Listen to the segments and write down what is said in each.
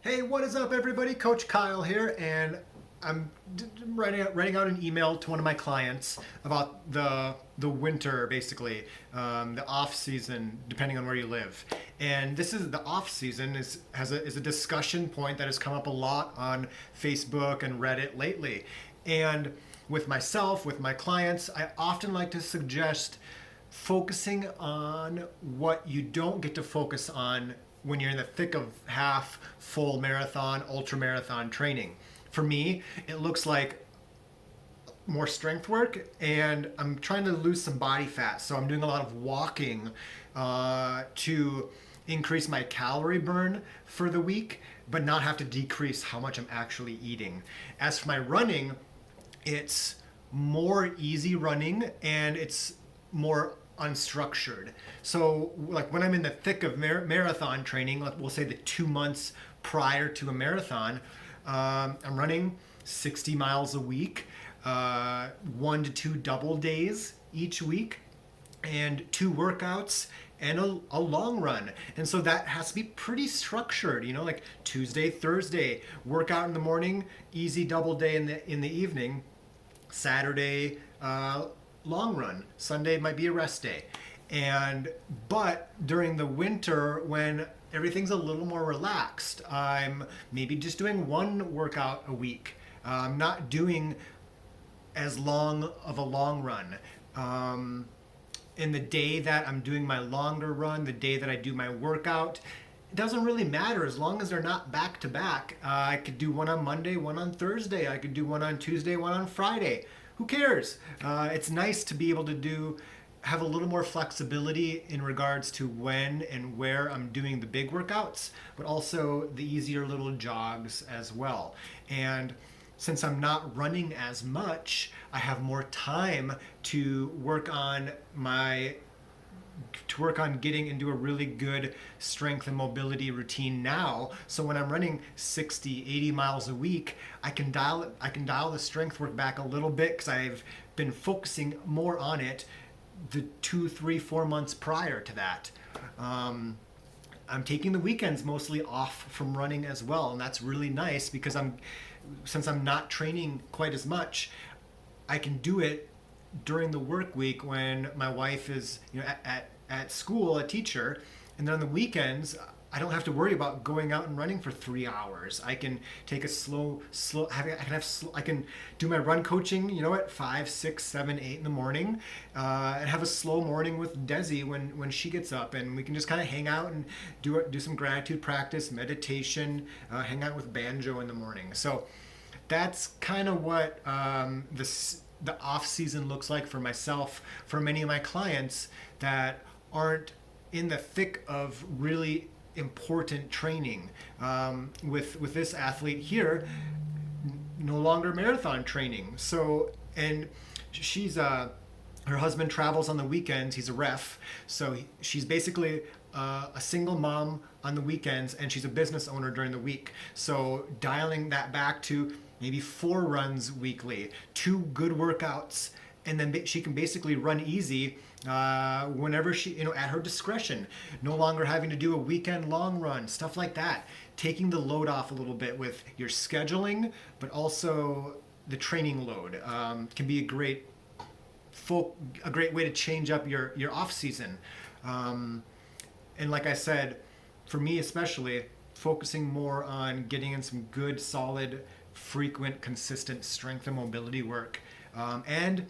Hey, what is up, everybody? Coach Kyle here, and I'm writing out an email to one of my clients about the winter, basically, the off season, depending on where you live. And this is the off season is a discussion point that has come up a lot on Facebook and Reddit lately. And with myself, with my clients, I often like to suggest focusing on what you don't get to focus on when you're in the thick of half full marathon, ultra marathon training. For me, it looks like more strength work, and I'm trying to lose some body fat. So I'm doing a lot of walking to increase my calorie burn for the week, but not have to decrease how much I'm actually eating. As for my running, it's more easy running and it's more unstructured. So like when I'm in the thick of marathon training, like we'll say the 2 months prior to a marathon, I'm running 60 miles a week, 1 to 2 double days each week, and 2 workouts and a long run. And so that has to be pretty structured, like Tuesday, Thursday, workout in the morning, easy double day in the evening, Saturday, long run. Sunday might be a rest day. But during the winter, when everything's a little more relaxed, I'm maybe just doing 1 workout a week. I'm not doing as long of a long run. In the day that I'm doing my longer run, the day that I do my workout, it doesn't really matter as long as they're not back to back. I could do 1 on Monday, 1 on Thursday. I could do 1 on Tuesday, 1 on Friday. Who cares? It's nice to be able to have a little more flexibility in regards to when and where I'm doing the big workouts, but also the easier little jogs as well. And since I'm not running as much, I have more time to work on getting into a really good strength and mobility routine now. So when I'm running 60, 80 miles a week, I can dial the strength work back a little bit because I've been focusing more on it the 2, 3, 4 months prior to that. I'm taking the weekends mostly off from running as well, and that's really nice because since I'm not training quite as much, I can do it during the work week when my wife is at school, a teacher, and then on the weekends I don't have to worry about going out and running for 3 hours. I can take a I can do my run coaching, at 5, 6, 7, 8 in the morning, and have a slow morning with Desi when she gets up, and we can just kind of hang out and do some gratitude practice, meditation, hang out with banjo in the morning. So that's kind of what the off season looks like for myself, for many of my clients that aren't in the thick of really important training. With this athlete here, no longer marathon training. So, and she's her husband travels on the weekends. He's a ref, so she's basically a single mom on the weekends, and she's a business owner during the week. So dialing that back to maybe 4 runs weekly, 2 good workouts, and then she can basically run easy whenever she, at her discretion. No longer having to do a weekend long run, stuff like that. Taking the load off a little bit with your scheduling, but also the training load can be a great way to change up your off season. And like I said, for me especially, focusing more on getting in some good, solid, frequent, consistent strength and mobility work, and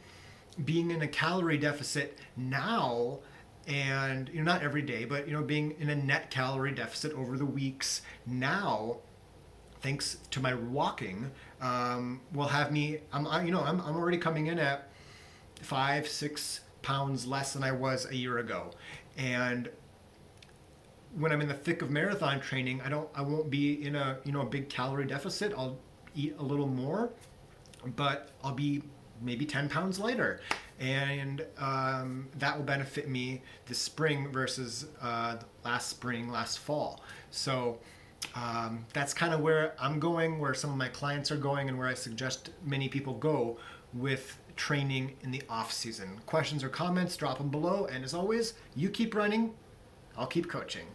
being in a calorie deficit now, and not every day, but being in a net calorie deficit over the weeks now, thanks to my walking, will have me. I'm already coming in at 5, 6 pounds less than I was a year ago, and when I'm in the thick of marathon training, I won't be in a big calorie deficit. I'll eat a little more, but I'll be maybe 10 pounds lighter, and that will benefit me this spring versus last fall. So that's kind of where I'm going, where some of my clients are going, and where I suggest many people go with training in the off season. Questions or comments, drop them below, and as always, you keep running, I'll keep coaching.